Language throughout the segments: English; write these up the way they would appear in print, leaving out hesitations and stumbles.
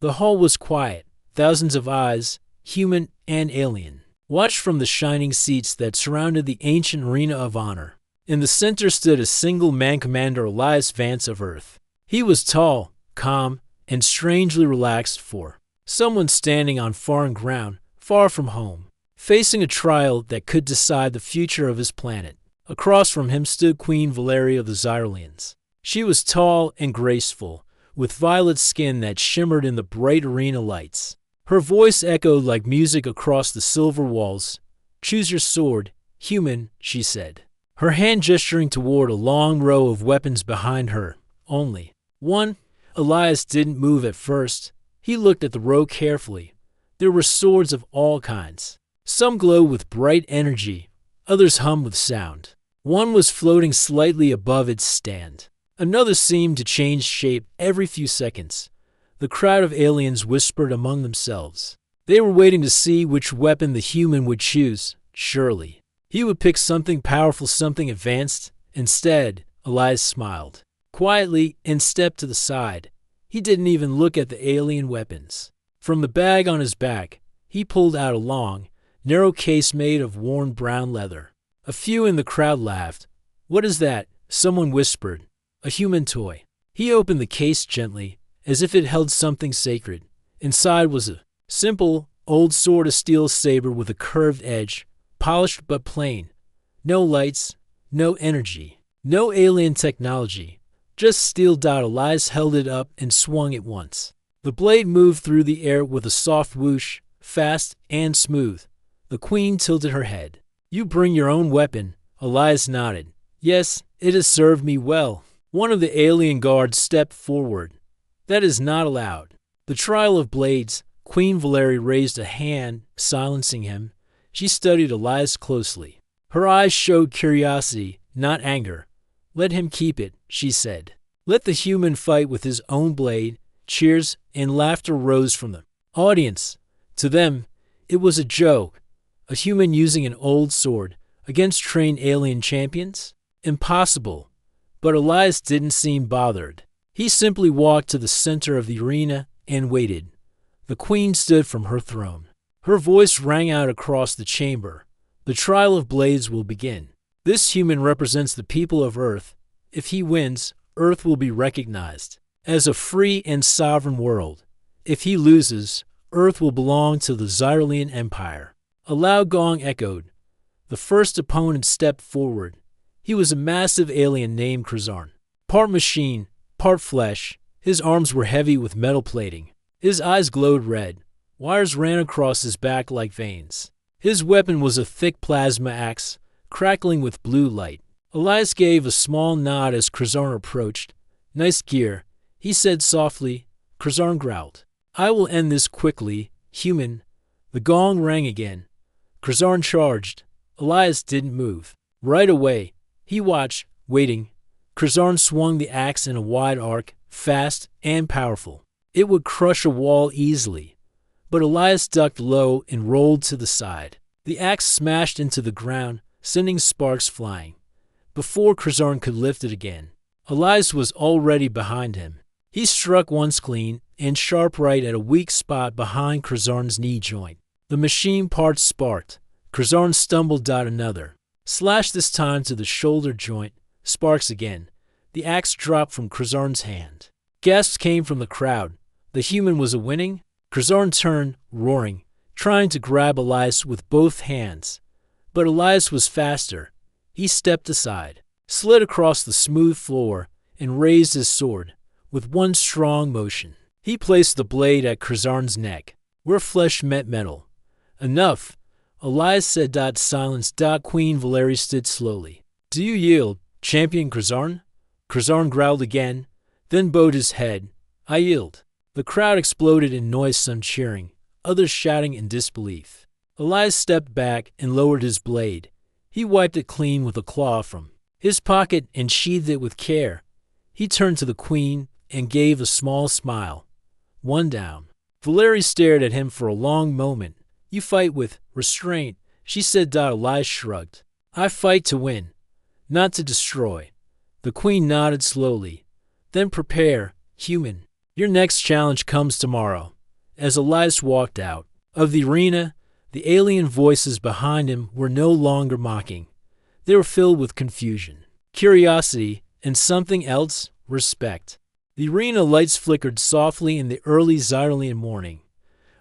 The hall was quiet. Thousands of eyes, human and alien, watched from the shining seats that surrounded the ancient arena of honor. In the center stood a single man, Commander Elias Vance of Earth. He was tall, calm, and strangely relaxed for someone standing on foreign ground, far from home, facing a trial that could decide the future of his planet. Across from him stood Queen Valeria of the Xyrilians. She was tall and graceful, with violet skin that shimmered in the bright arena lights. Her voice echoed like music across the silver walls. "Choose your sword, human," she said, her hand gesturing toward a long row of weapons behind her. Only one. Elias didn't move at first. He looked at the row carefully. There were swords of all kinds. Some glowed with bright energy, others hummed with sound. One was floating slightly above its stand. Another seemed to change shape every few seconds. The crowd of aliens whispered among themselves. They were waiting to see which weapon the human would choose. Surely he would pick something powerful, something advanced. Instead, Elias smiled quietly and stepped to the side. He didn't even look at the alien weapons. From the bag on his back, he pulled out a long, narrow case made of worn brown leather. A few in the crowd laughed. "What is that?" someone whispered. "A human toy." He opened the case gently, as if it held something sacred. Inside was a simple, old sword, a steel saber with a curved edge, polished but plain. No lights, no energy, no alien technology, just steel. Elias held it up and swung it once. The blade moved through the air with a soft whoosh, fast and smooth. The queen tilted her head. "You bring your own weapon," Elias nodded. "Yes, it has served me well." One of the alien guards stepped forward. "That is not allowed." The trial of blades. Queen Valeria raised a hand, silencing him. She studied Elias closely. Her eyes showed curiosity, not anger. "Let him keep it," she said. "Let the human fight with his own blade." Cheers and laughter rose from the audience. To them, it was a joke. A human using an old sword against trained alien champions? Impossible. But Elias didn't seem bothered. He simply walked to the center of the arena and waited. The queen stood from her throne. Her voice rang out across the chamber. "The trial of blades will begin. This human represents the people of Earth. If he wins, Earth will be recognized as a free and sovereign world. If he loses, Earth will belong to the Xyrilian Empire." A loud gong echoed. The first opponent stepped forward. He was a massive alien named Krazarn. Part machine, part flesh. His arms were heavy with metal plating. His eyes glowed red. Wires ran across his back like veins. His weapon was a thick plasma axe, crackling with blue light. Elias gave a small nod as Krazarn approached. "Nice gear," he said softly. Krazarn growled. "I will end this quickly, human." The gong rang again. Krazarn charged. Elias didn't move. Right away, he watched, waiting. Krazarn swung the axe in a wide arc, fast and powerful. It would crush a wall easily. But Elias ducked low and rolled to the side. The axe smashed into the ground, sending sparks flying. Before Krazarn could lift it again, Elias was already behind him. He struck once clean and sharp right at a weak spot behind Krazarn's knee joint. The machine parts sparked. Krazarn stumbled. Another slash, this time to the shoulder joint. Sparks again. The axe dropped from Krazarn's hand. Gasps came from the crowd. The human was winning? Krazarn turned, roaring, trying to grab Elias with both hands. But Elias was faster. He stepped aside, slid across the smooth floor, and raised his sword. With one strong motion, he placed the blade at Krazarn's neck, where flesh met metal. "Enough," Elias said. Silence. Queen Valeria stood slowly. "Do you yield, Champion Krazarn?" Krazarn growled again, then bowed his head. "I yield." The crowd exploded in noise, some cheering, others shouting in disbelief. Elias stepped back and lowered his blade. He wiped it clean with a claw from his pocket and sheathed it with care. He turned to the queen and gave a small smile. "One down." Valeria stared at him for a long moment. "You fight with restraint," she said. Elias shrugged. "I fight to win, not to destroy." The queen nodded slowly. "Then prepare, human." Your next challenge comes tomorrow. As Elias walked out of the arena, the alien voices behind him were no longer mocking. They were filled with confusion, curiosity, and something else, respect. The arena lights flickered softly in the early Xyrillian morning.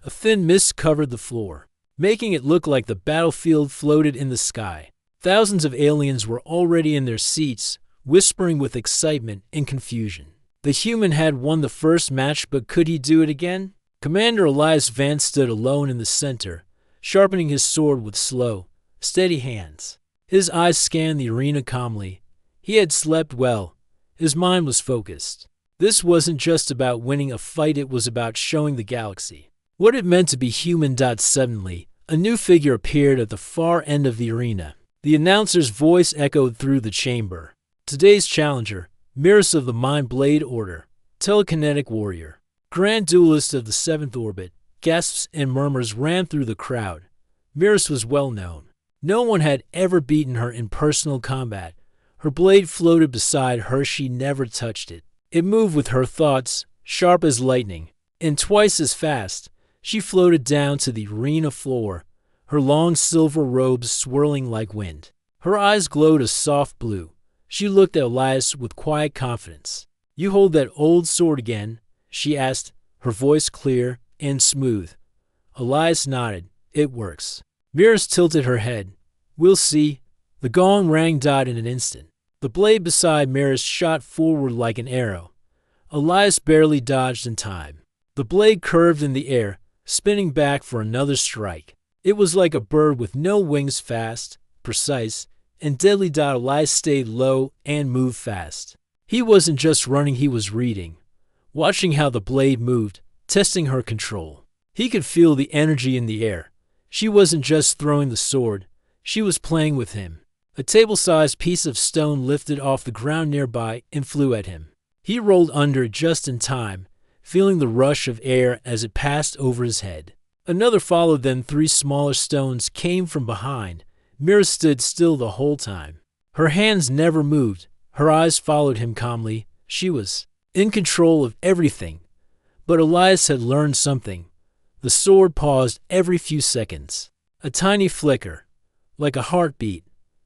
A thin mist covered the floor, making it look like the battlefield floated in the sky. Thousands of aliens were already in their seats, whispering with excitement and confusion. The human had won the first match, but could he do it again? Commander Elias Vance stood alone in the center, sharpening his sword with slow, steady hands. His eyes scanned the arena calmly. He had slept well. His mind was focused. This wasn't just about winning a fight, it was about showing the galaxy what it meant to be human. Suddenly, a new figure appeared at the far end of the arena. The announcer's voice echoed through the chamber. Today's challenger, Miras of the Mind Blade Order, telekinetic warrior, grand duelist of the 7th orbit. Gasps and murmurs ran through the crowd. Miras was well known. No one had ever beaten her in personal combat. Her blade floated beside her, she never touched it. It moved with her thoughts, sharp as lightning, and twice as fast. She floated down to the arena floor, her long silver robes swirling like wind. Her eyes glowed a soft blue. She looked at Elias with quiet confidence. "You hold that old sword again?" she asked, her voice clear and smooth. Elias nodded. "It works." Miras tilted her head. "We'll see." The gong rang. In an instant, the blade beside Miras shot forward like an arrow. Elias barely dodged in time. The blade curved in the air, spinning back for another strike. It was like a bird with no wings, fast, precise, and deadly. Elias stayed low and moved fast. He wasn't just running, he was reading, watching how the blade moved, testing her control. He could feel the energy in the air. She wasn't just throwing the sword, she was playing with him. A table-sized piece of stone lifted off the ground nearby and flew at him. He rolled under it just in time, feeling the rush of air as it passed over his head. Another followed, then 3 smaller stones came from behind. Miras stood still the whole time. Her hands never moved. Her eyes followed him calmly. She was in control of everything. But Elias had learned something. The sword paused every few seconds. A tiny flicker, like a heartbeat.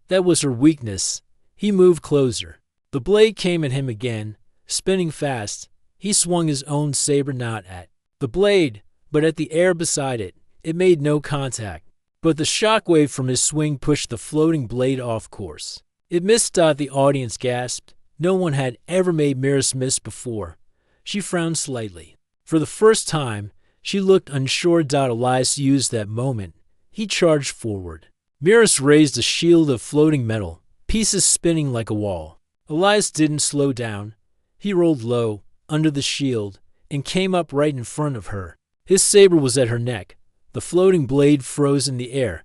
That was her weakness. He moved closer. The blade came at him again, spinning fast. He swung his own saber not at the blade, but at the air beside it. It made no contact, but the shockwave from his swing pushed the floating blade off course. It missed. The audience gasped. No one had ever made Miras miss before. She frowned slightly. For the first time, she looked unsure. Elias used that moment. He charged forward. Miras raised a shield of floating metal, pieces spinning like a wall. Elias didn't slow down. He rolled low, under the shield, and came up right in front of her. His saber was at her neck. The floating blade froze in the air.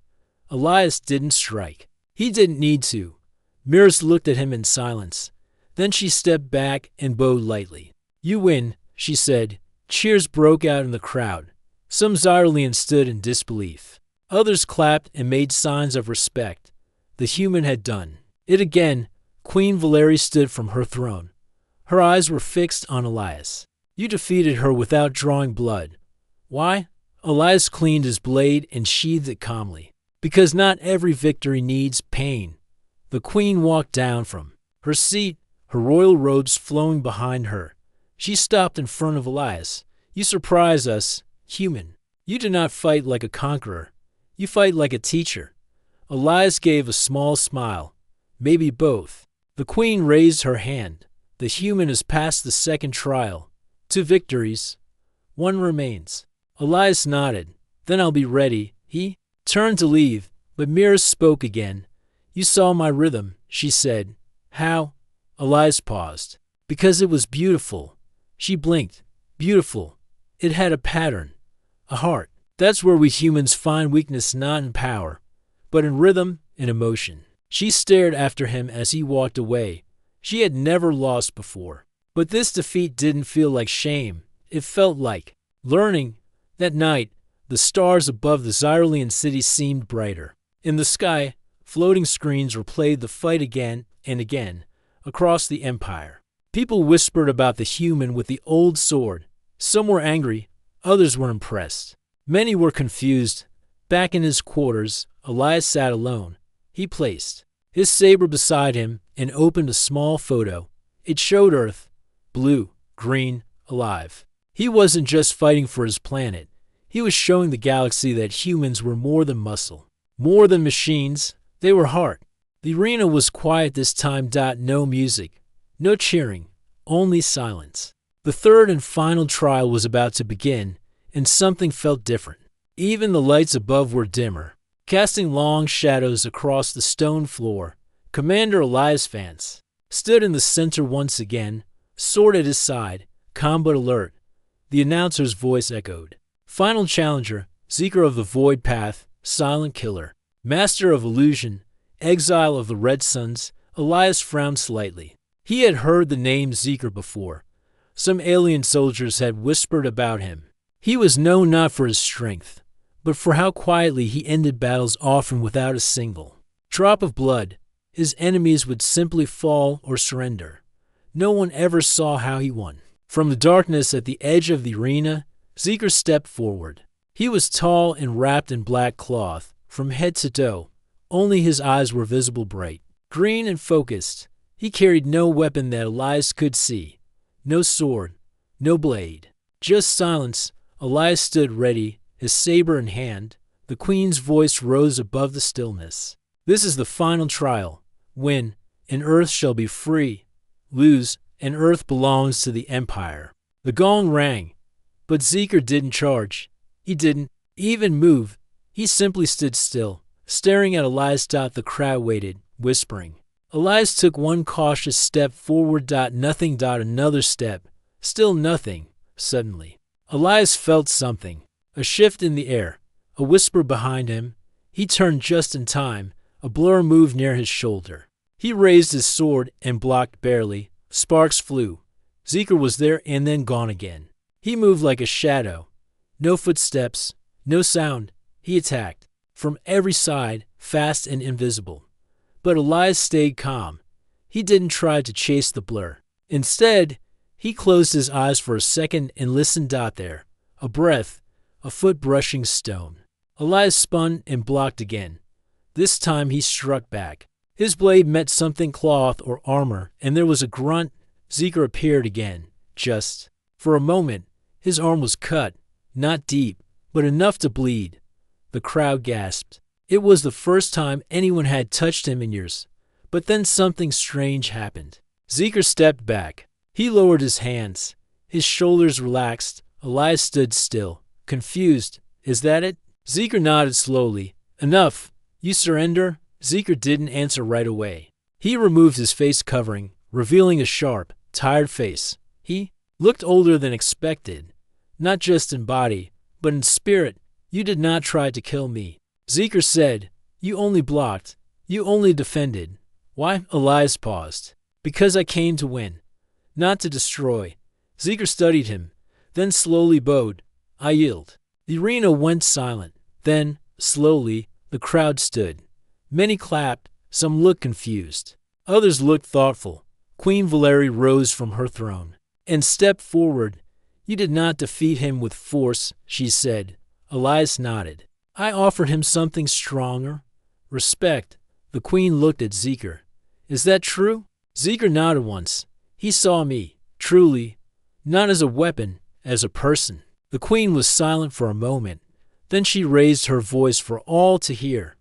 Elias didn't strike. He didn't need to. Miras looked at him in silence. Then she stepped back and bowed lightly. "You win," she said. Cheers broke out in the crowd. Some Xyrillians stood in disbelief. Others clapped and made signs of respect. The human had done it again. Queen Valerie stood from her throne. Her eyes were fixed on Elias. "You defeated her without drawing blood. Why?" Elias cleaned his blade and sheathed it calmly. "Because not every victory needs pain." The queen walked down from her seat, her royal robes flowing behind her. She stopped in front of Elias. "You surprise us, human. You do not fight like a conqueror. You fight like a teacher." Elias gave a small smile. "Maybe both." The queen raised her hand. "The human has passed the second trial. 2 victories. 1 remains." Elias nodded. "Then I'll be ready." He turned to leave, but Miras spoke again. "You saw my rhythm," she said. "How?" Elias paused. "Because it was beautiful." She blinked. "Beautiful. It had a pattern. A heart." That's where we humans find weakness, not in power, but in rhythm and emotion. She stared after him as he walked away. She had never lost before. But this defeat didn't feel like shame. It felt like learning. That night, the stars above the Xyrillian city seemed brighter. In the sky, floating screens replayed the fight again and again across the empire. People whispered about the human with the old sword, Some were angry, others were impressed. Many were confused. Back in his quarters, Elias sat alone. He placed his saber beside him and opened a small photo. It showed Earth, blue, green, alive. He wasn't just fighting for his planet. He was showing the galaxy that humans were more than muscle, more than machines. They were heart. The arena was quiet this time. No music, no cheering, only silence. The third and final trial was about to begin, and something felt different. Even the lights above were dimmer, casting long shadows across the stone floor. Commander Elias Vance stood in the center once again, sword at his side, calm but alert. The announcer's voice echoed. Final challenger, Seeker of the Void Path, Silent Killer, Master of Illusion, Exile of the Red Suns. Elias frowned slightly. He had heard the name Seeker before. Some alien soldiers had whispered about him. He was known not for his strength, but for how quietly he ended battles, often without a single drop of blood. His enemies would simply fall or surrender. No one ever saw how he won. From the darkness at the edge of the arena, Seeker stepped forward. He was tall and wrapped in black cloth, from head to toe. Only his eyes were visible, bright, green and focused. He carried no weapon that Elias could see. No sword, no blade. Just silence. Elias stood ready, his saber in hand. The Queen's voice rose above the stillness. This is the final trial. Win, and Earth shall be free. Lose, and Earth belongs to the Empire. The gong rang, but Seeker didn't charge. He didn't even move. He simply stood still, staring at Elias. The crowd waited, whispering. Elias took one cautious step forward. Nothing. Another step. Still nothing. Suddenly, Elias felt something. A shift in the air. A whisper behind him. He turned just in time. A blur moved near his shoulder. He raised his sword and blocked barely. Sparks flew. Seeker was there and then gone again. He moved like a shadow. No footsteps, no sound. He attacked. From every side, fast and invisible. But Elias stayed calm. He didn't try to chase the blur. Instead, he closed his eyes for a second and listened. There, a breath, a foot brushing stone. Elias spun and blocked again. This time he struck back. His blade met something, cloth or armor, and there was a grunt. Seeker appeared again. Just for a moment, his arm was cut, not deep, but enough to bleed. The crowd gasped. It was the first time anyone had touched him in years. But then something strange happened. Seeker stepped back. He lowered his hands. His shoulders relaxed. Elias stood still, confused. Is that it? Seeker nodded slowly. Enough. You surrender? Seeker didn't answer right away. He removed his face covering, revealing a sharp, tired face. He looked older than expected, not just in body, but in spirit. You did not try to kill me, Seeker said. You only blocked. You only defended. Why? Elias paused. Because I came to win, not to destroy. Seeker studied him, then slowly bowed. I yield. The arena went silent. Then, slowly, the crowd stood. Many clapped. Some looked confused. Others looked thoughtful. Queen Valerie rose from her throne and stepped forward. You did not defeat him with force, she said. Elias nodded. I offered him something stronger. Respect. The Queen looked at Seeker. Is that true? Seeker nodded once. He saw me, truly, not as a weapon, as a person. The Queen was silent for a moment. Then she raised her voice for all to hear.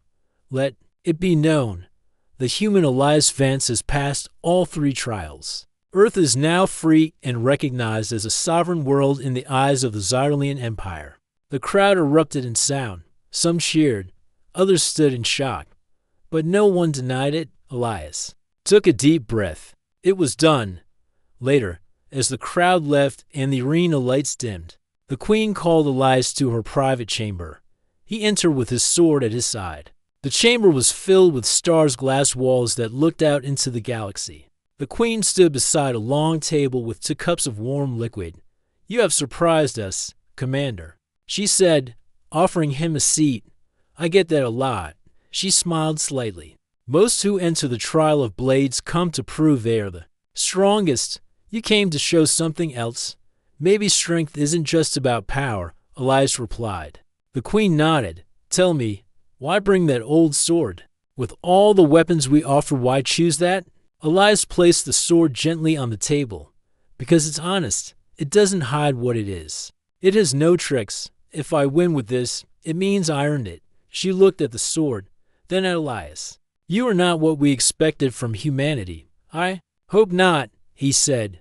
Let it be known. The human Elias Vance has passed all 3 trials. Earth is now free and recognized as a sovereign world in the eyes of the Xyderlian Empire. The crowd erupted in sound. Some cheered. Others stood in shock. But no one denied it. Elias took a deep breath. It was done. Later, as the crowd left and the arena lights dimmed, the Queen called Elias to her private chamber. He entered with his sword at his side. The chamber was filled with stars, glass walls that looked out into the galaxy. The Queen stood beside a long table with 2 cups of warm liquid. You have surprised us, Commander, she said, offering him a seat. I get that a lot. She smiled slightly. Most who enter the trial of blades come to prove they are the strongest. You came to show something else. Maybe strength isn't just about power, Elias replied. The queen nodded. Tell me, why bring that old sword? With all the weapons we offer, why choose that? Elias placed the sword gently on the table. Because it's honest. It doesn't hide what it is. It has no tricks. If I win with this, it means I earned it. She looked at the sword, then at Elias. You are not what we expected from humanity. I hope not, he said.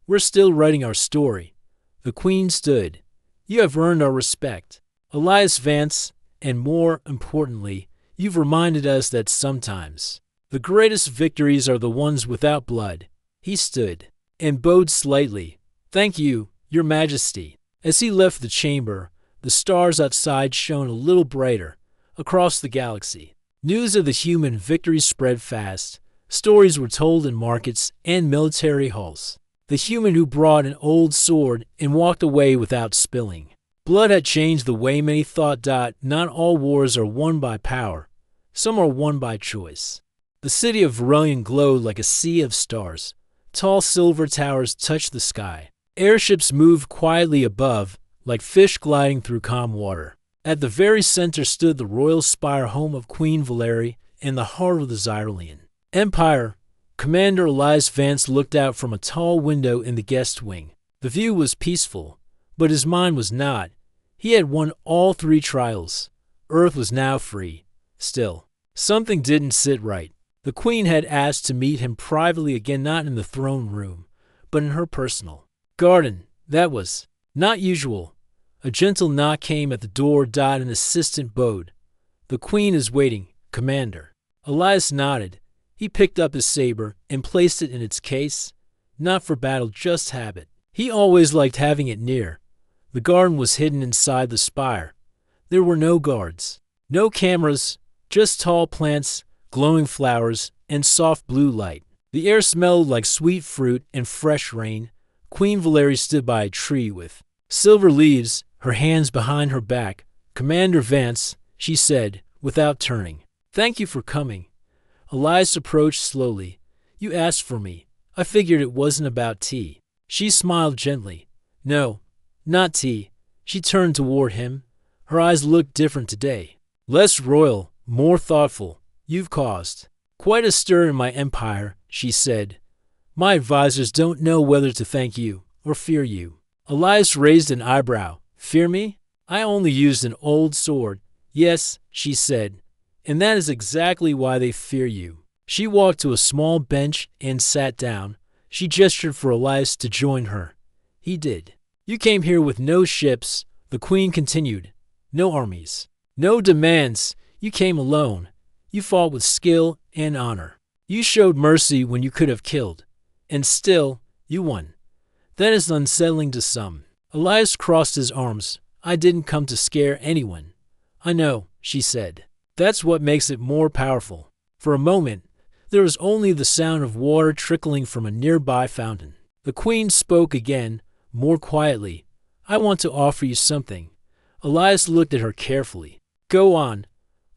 We're still writing our story. The queen stood. You have earned our respect. Elias Vance, and more importantly, you've reminded us that sometimes the greatest victories are the ones without blood. He stood and bowed slightly. Thank you, Your Majesty. As he left the chamber, the stars outside shone a little brighter across the galaxy. News of the human victory spread fast. Stories were told in markets and military halls. The human who brought an old sword and walked away without spilling. Blood had changed the way many thought. Not all wars are won by power. Some are won by choice. The city of Verilion glowed like a sea of stars. Tall silver towers touched the sky. Airships moved quietly above, like fish gliding through calm water. At the very center stood the royal spire, home of Queen Valerie, in the heart of the Xyrilian Empire. Commander Elias Vance looked out from a tall window in the guest wing. The view was peaceful, but his mind was not. He had won all 3 trials. Earth was now free. Still, something didn't sit right. The queen had asked to meet him privately again, not in the throne room, but in her personal garden. That was not usual. A gentle knock came at the door. An assistant bowed. The queen is waiting, Commander. Elias nodded. He picked up his saber and placed it in its case. Not for battle, just habit. He always liked having it near. The garden was hidden inside the spire. There were no guards, no cameras, just tall plants, glowing flowers, and soft blue light. The air smelled like sweet fruit and fresh rain. Queen Valerie stood by a tree with silver leaves, her hands behind her back. Commander Vance, she said, without turning. Thank you for coming. Elias approached slowly. You asked for me. I figured it wasn't about tea. She smiled gently. No, not tea. She turned toward him. Her eyes looked different today. Less royal, more thoughtful. You've caused quite a stir in my empire, she said. My advisors don't know whether to thank you or fear you. Elias raised an eyebrow. Fear me? I only used an old sword. Yes, she said, and that is exactly why they fear you. She walked to a small bench and sat down. She gestured for Elias to join her. He did. You came here with no ships, the queen continued. No armies. No demands. You came alone. You fought with skill and honor. You showed mercy when you could have killed. And still, you won. That is unsettling to some. Elias crossed his arms. I didn't come to scare anyone. I know, she said. That's what makes it more powerful. For a moment, there was only the sound of water trickling from a nearby fountain. The queen spoke again, more quietly. I want to offer you something. Elias looked at her carefully. Go on.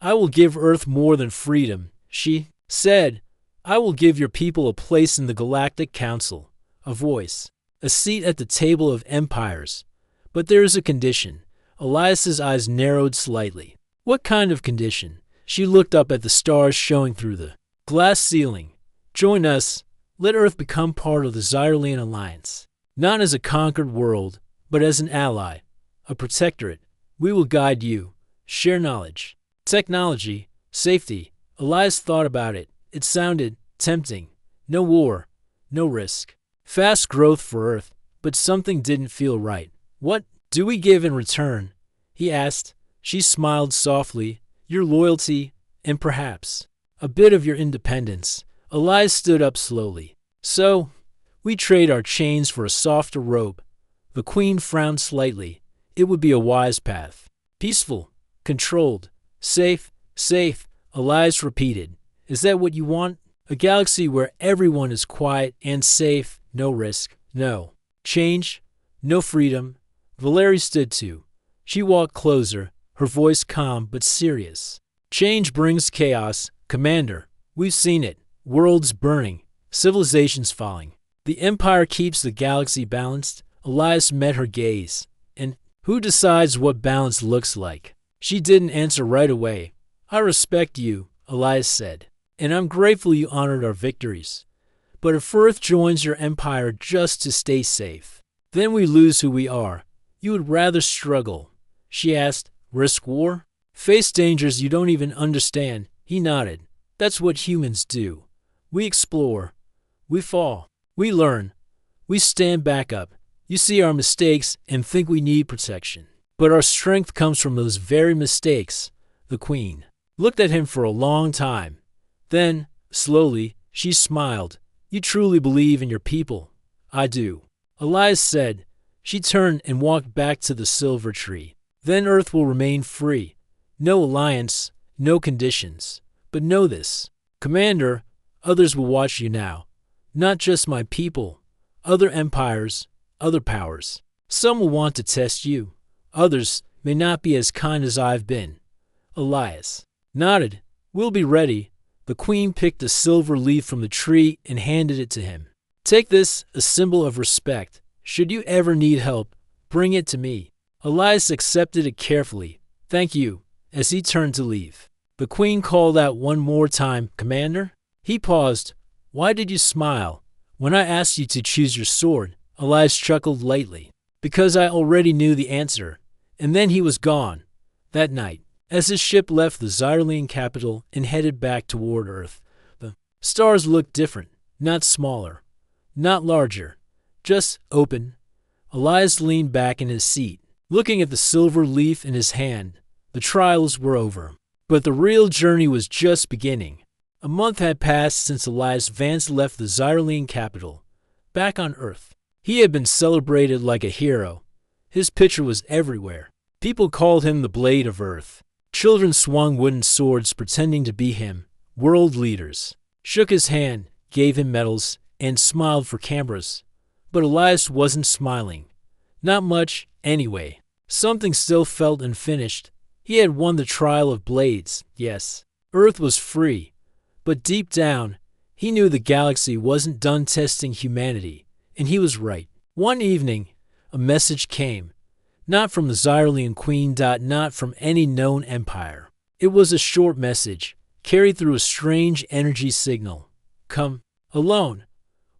I will give Earth more than freedom, she said. I will give your people a place in the Galactic Council, a voice, a seat at the table of empires. But there is a condition. Elias's eyes narrowed slightly. What kind of condition? She looked up at the stars showing through the glass ceiling. Join us. Let Earth become part of the Xyrilian Alliance. Not as a conquered world, but as an ally, a protectorate. We will guide you. Share knowledge, technology, safety. Elias thought about it. It sounded tempting. No war, no risk. Fast growth for Earth, but something didn't feel right. What do we give in return? He asked. She smiled softly. Your loyalty, and perhaps a bit of your independence. Elias stood up slowly. So, we trade our chains for a softer robe. The queen frowned slightly. It would be a wise path. Peaceful, controlled, safe, safe, Elias repeated. Is that what you want? A galaxy where everyone is quiet and safe, no risk, no change, no freedom. Valerie stood too. She walked closer, her voice calm but serious. Change brings chaos, Commander. We've seen it. Worlds burning, civilizations falling. The Empire keeps the galaxy balanced. Elias met her gaze. And who decides what balance looks like? She didn't answer right away. I respect you, Elias said, and I'm grateful you honored our victories. But if Earth joins your empire just to stay safe, then we lose who we are. You would rather struggle? She asked. Risk war? Face dangers you don't even understand? He nodded. That's what humans do. We explore. We fall. We learn. We stand back up. You see our mistakes and think we need protection. But our strength comes from those very mistakes. The Queen looked at him for a long time. Then, slowly, she smiled. You truly believe in your people? I do. Elias said. She turned and walked back to the silver tree. Then Earth will remain free. No alliance, no conditions. But know this, Commander, others will watch you now. Not just my people. Other empires, other powers. Some will want to test you. Others may not be as kind as I've been. Elias nodded. We'll be ready. The Queen picked a silver leaf from the tree and handed it to him. Take this, a symbol of respect. Should you ever need help, bring it to me. Elias accepted it carefully. Thank you, as he turned to leave. The Queen called out one more time, Commander? He paused. Why did you smile? When I asked you to choose your sword, Elias chuckled lightly. Because I already knew the answer. And then he was gone. That night, as his ship left the Xyrlean capital and headed back toward Earth, the stars looked different, not smaller, not larger, just open. Elias leaned back in his seat, looking at the silver leaf in his hand. The trials were over, but the real journey was just beginning. A month had passed since Elias Vance left the Xyrlean capital. Back on Earth, he had been celebrated like a hero. His picture was everywhere. People called him the Blade of Earth. Children swung wooden swords pretending to be him. World leaders shook his hand, gave him medals, and smiled for cameras. But Elias wasn't smiling. Not much, anyway. Something still felt unfinished. He had won the trial of blades, yes. Earth was free. But deep down, he knew the galaxy wasn't done testing humanity, and he was right. One evening, a message came. Not from the Xyrlean Queen. Not from any known empire. It was a short message, carried through a strange energy signal. Come, alone.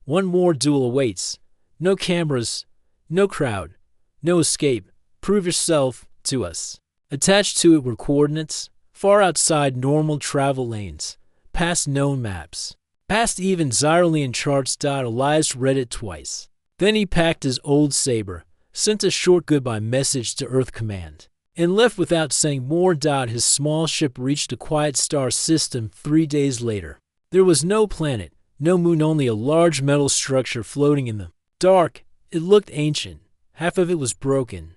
One more duel awaits. No cameras, no crowd, no escape. Prove yourself to us. Attached to it were coordinates, far outside normal travel lanes, past known maps, past even Xyrlean charts. Elias read it twice. Then he packed his old saber, sent a short goodbye message to Earth Command, and left without saying more. His small ship reached a quiet star system 3 days later. There was no planet, no moon, only a large metal structure floating in the dark. It looked ancient. Half of it was broken.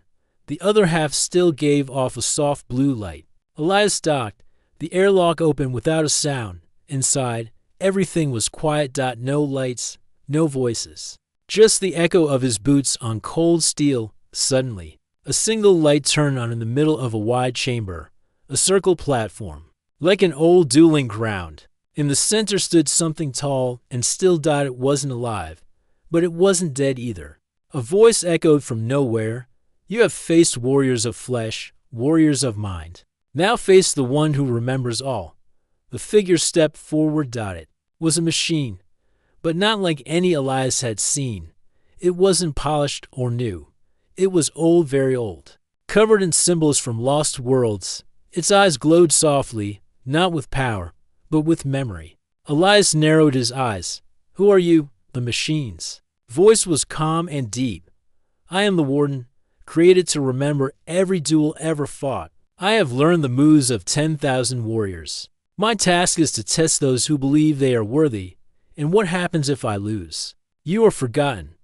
The other half still gave off a soft blue light. Elias docked. The airlock opened without a sound. Inside, everything was quiet. No lights, no voices. Just the echo of his boots on cold steel. Suddenly, a single light turned on in the middle of a wide chamber, a circle platform, like an old dueling ground. In the center stood something tall and still. It wasn't alive, but it wasn't dead either. A voice echoed from nowhere. You have faced warriors of flesh, warriors of mind. Now face the one who remembers all. The figure stepped forward. It was a machine, but not like any Elias had seen. It wasn't polished or new. It was old, very old, covered in symbols from lost worlds. Its eyes glowed softly, not with power, but with memory. Elias narrowed his eyes. Who are you? The machine's voice was calm and deep. I am the Warden, created to remember every duel ever fought. I have learned the moves of 10,000 warriors. My task is to test those who believe they are worthy. And what happens if I lose? You are forgotten,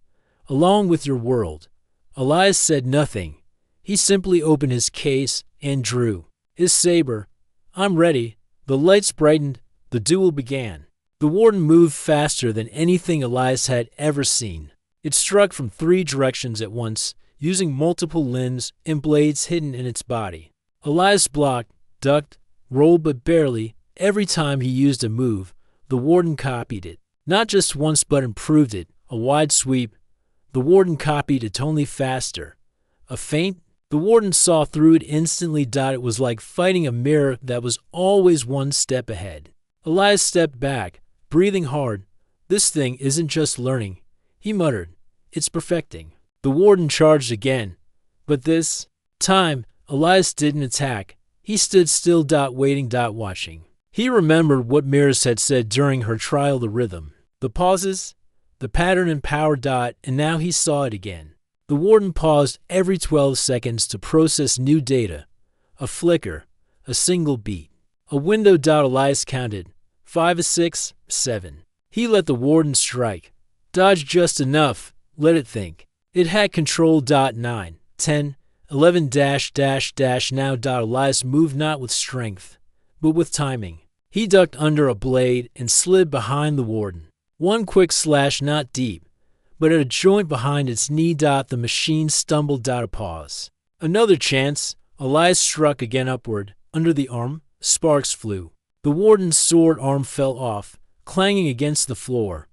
along with your world. Elias said nothing. He simply opened his case and drew his saber. I'm ready. The lights brightened. The duel began. The Warden moved faster than anything Elias had ever seen. It struck from 3 directions at once, using multiple limbs and blades hidden in its body. Elias blocked, ducked, rolled, but barely. Every time he used a move, the Warden copied it. Not just once, but improved it. A wide sweep. The warden copied it only faster. A feint? The warden saw through it instantly. It was like fighting a mirror that was always one step ahead. Elias stepped back, breathing hard. This thing isn't just learning, he muttered. It's perfecting. The warden charged again. But this time, Elias didn't attack. He stood still, waiting, watching. He remembered what Miris had said during her trial, the rhythm, the pauses, the pattern and power. And now he saw it again. The warden paused every 12 seconds to process new data. A flicker, a single beat. A window. Elias counted. 5, 6, 7. He let the warden strike. Dodge just enough. Let it think. It had control. 9, 10, 11 now. Elias moved not with strength, but with timing. He ducked under a blade and slid behind the warden. One quick slash, not deep, but at a joint behind its knee. The machine stumbled. A pause. Another chance. Elias struck again upward. Under the arm, sparks flew. The warden's sword arm fell off, clanging against the floor.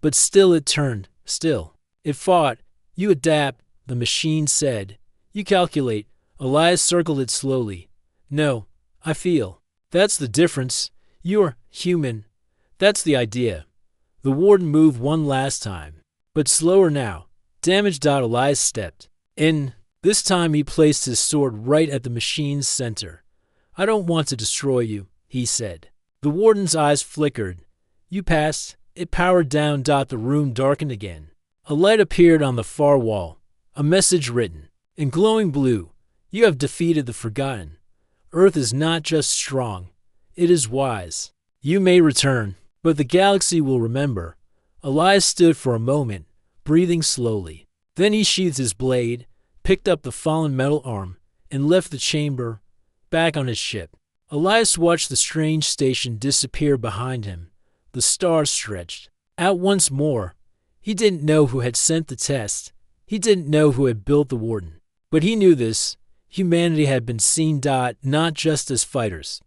But still it turned, still. It fought. You adapt, the machine said. You calculate. Elias circled it slowly. No, I feel. That's the difference. You're human. That's the idea. The warden moved one last time, but slower now. Damaged. Elias stepped in. This time he placed his sword right at the machine's center. I don't want to destroy you, he said. The warden's eyes flickered. You passed. It powered down. The room darkened again. A light appeared on the far wall. A message written in glowing blue. You have defeated the Forgotten. Earth is not just strong. It is wise. You may return, but the galaxy will remember. Elias stood for a moment, breathing slowly. Then he sheathed his blade, picked up the fallen metal arm, and left the chamber, back on his ship. Elias watched the strange station disappear behind him. The stars stretched out once more. He didn't know who had sent the test. He didn't know who had built the warden. But he knew this. Humanity had been seen. Not just as fighters,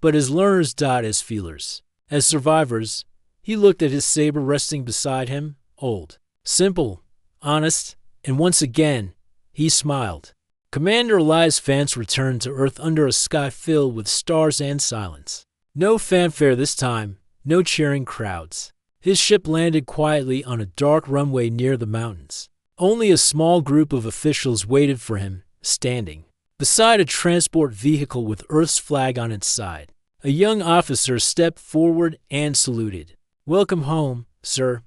but as learners. As feelers. As survivors. He looked at his saber resting beside him, old, simple, honest, and once again, he smiled. Commander Elias Vance returned to Earth under a sky filled with stars and silence. No fanfare this time, no cheering crowds. His ship landed quietly on a dark runway near the mountains. Only a small group of officials waited for him, standing beside a transport vehicle with Earth's flag on its side. A young officer stepped forward and saluted. Welcome home, sir.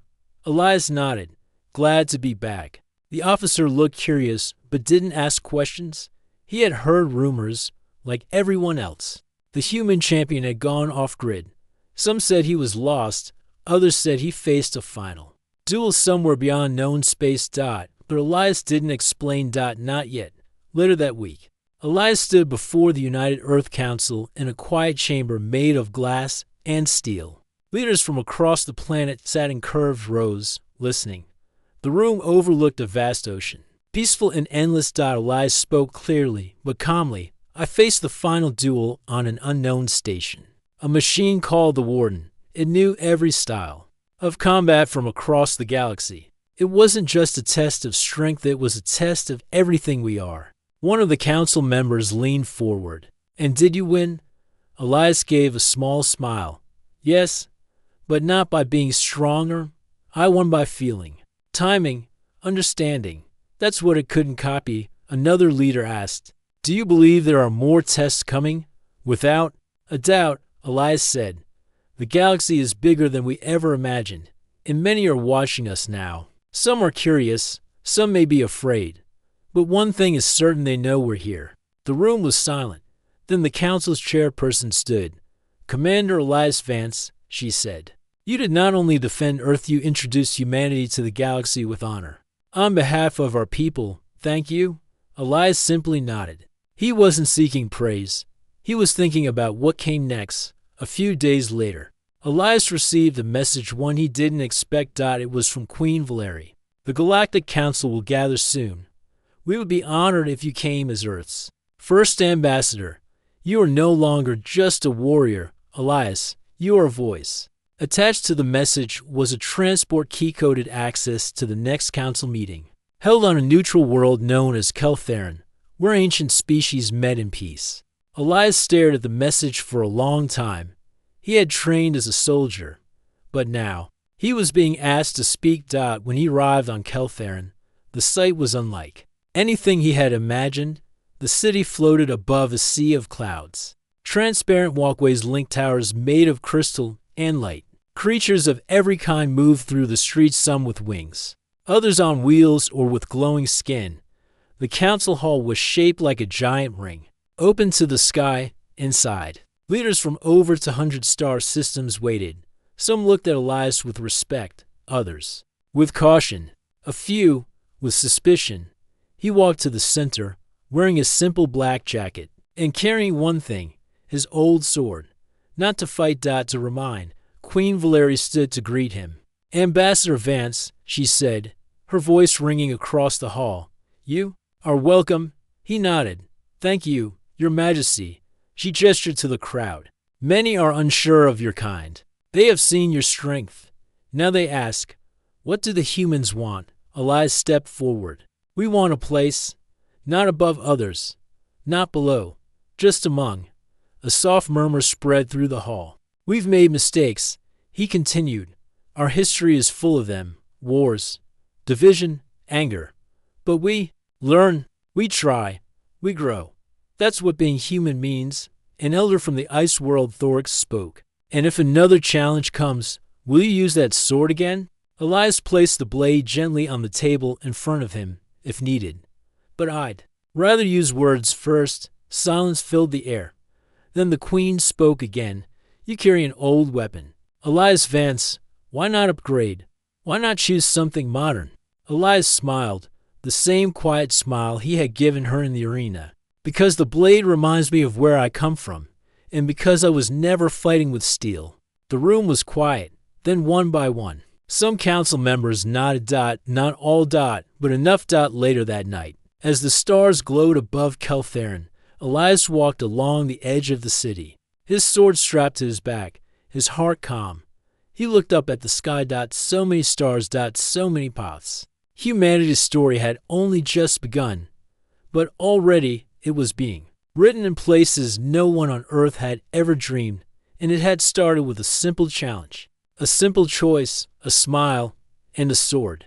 Elias nodded, glad to be back. The officer looked curious, but didn't ask questions. He had heard rumors, like everyone else. The human champion had gone off-grid. Some said he was lost, others said he faced a final duel somewhere beyond known space. But Elias didn't explain. Not yet. Later that week, Elias stood before the United Earth Council in a quiet chamber made of glass and steel. Leaders from across the planet sat in curved rows, listening. The room overlooked a vast ocean. Peaceful and endless. Elias spoke clearly, but calmly. I faced the final duel on an unknown station. A machine called the Warden. It knew every style of combat from across the galaxy. It wasn't just a test of strength, it was a test of everything we are. One of the council members leaned forward. And did you win? Elias gave a small smile. Yes, but not by being stronger. I won by feeling. Timing, understanding. That's what it couldn't copy. Another leader asked. Do you believe there are more tests coming? Without a doubt, Elias said. The galaxy is bigger than we ever imagined, and many are watching us now. Some are curious, some may be afraid. But one thing is certain, they know we're here. The room was silent. Then the council's chairperson stood. Commander Elias Vance, she said. You did not only defend Earth, you introduced humanity to the galaxy with honor. On behalf of our people, thank you. Elias simply nodded. He wasn't seeking praise. He was thinking about what came next. A few days later, Elias received a message, one he didn't expect. It was from Queen Valeri. The Galactic Council will gather soon. We would be honored if you came as Earth's first ambassador. You are no longer just a warrior, Elias. You are a voice. Attached to the message was a transport key-coded access to the next council meeting, held on a neutral world known as Keltherin, where ancient species met in peace. Elias stared at the message for a long time. He had trained as a soldier, but now he was being asked to speak. When he arrived on Keltherin, the sight was unlike anything he had imagined. The city floated above a sea of clouds. Transparent walkways linked towers made of crystal and light. Creatures of every kind moved through the streets, some with wings, others on wheels or with glowing skin. The council hall was shaped like a giant ring, open to the sky. Inside, leaders from over 200 star systems waited. Some looked at Elias with respect, others with caution, a few with suspicion. He walked to the center, wearing a simple black jacket, and carrying one thing, his old sword. Not to fight. To remind. Queen Valerie stood to greet him. Ambassador Vance, she said, her voice ringing across the hall. You are welcome. He nodded. Thank you, Your Majesty. She gestured to the crowd. Many are unsure of your kind. They have seen your strength. Now they ask, what do the humans want? Elias stepped forward. We want a place, not above others, not below, just among. A soft murmur spread through the hall. We've made mistakes, he continued. Our history is full of them. Wars, division, anger. But we learn, we try, we grow. That's what being human means. An elder from the ice world, Orcs, spoke. And if another challenge comes, will you use that sword again? Elias placed the blade gently on the table in front of him, if needed. But I'd rather use words first. Silence filled the air. Then the queen spoke again. You carry an old weapon. Elias Vance, why not upgrade? Why not choose something modern? Elias smiled, the same quiet smile he had given her in the arena. Because the blade reminds me of where I come from, and because I was never fighting with steel. The room was quiet. Then one by one, some council members nodded. Not all. But enough. Later that night, as the stars glowed above Keltherin, Elias walked along the edge of the city, his sword strapped to his back, his heart calm. He looked up at the sky. So many stars. So many paths. Humanity's story had only just begun, but already it was being written in places no one on Earth had ever dreamed, and it had started with a simple challenge, a simple choice, a smile, and a sword.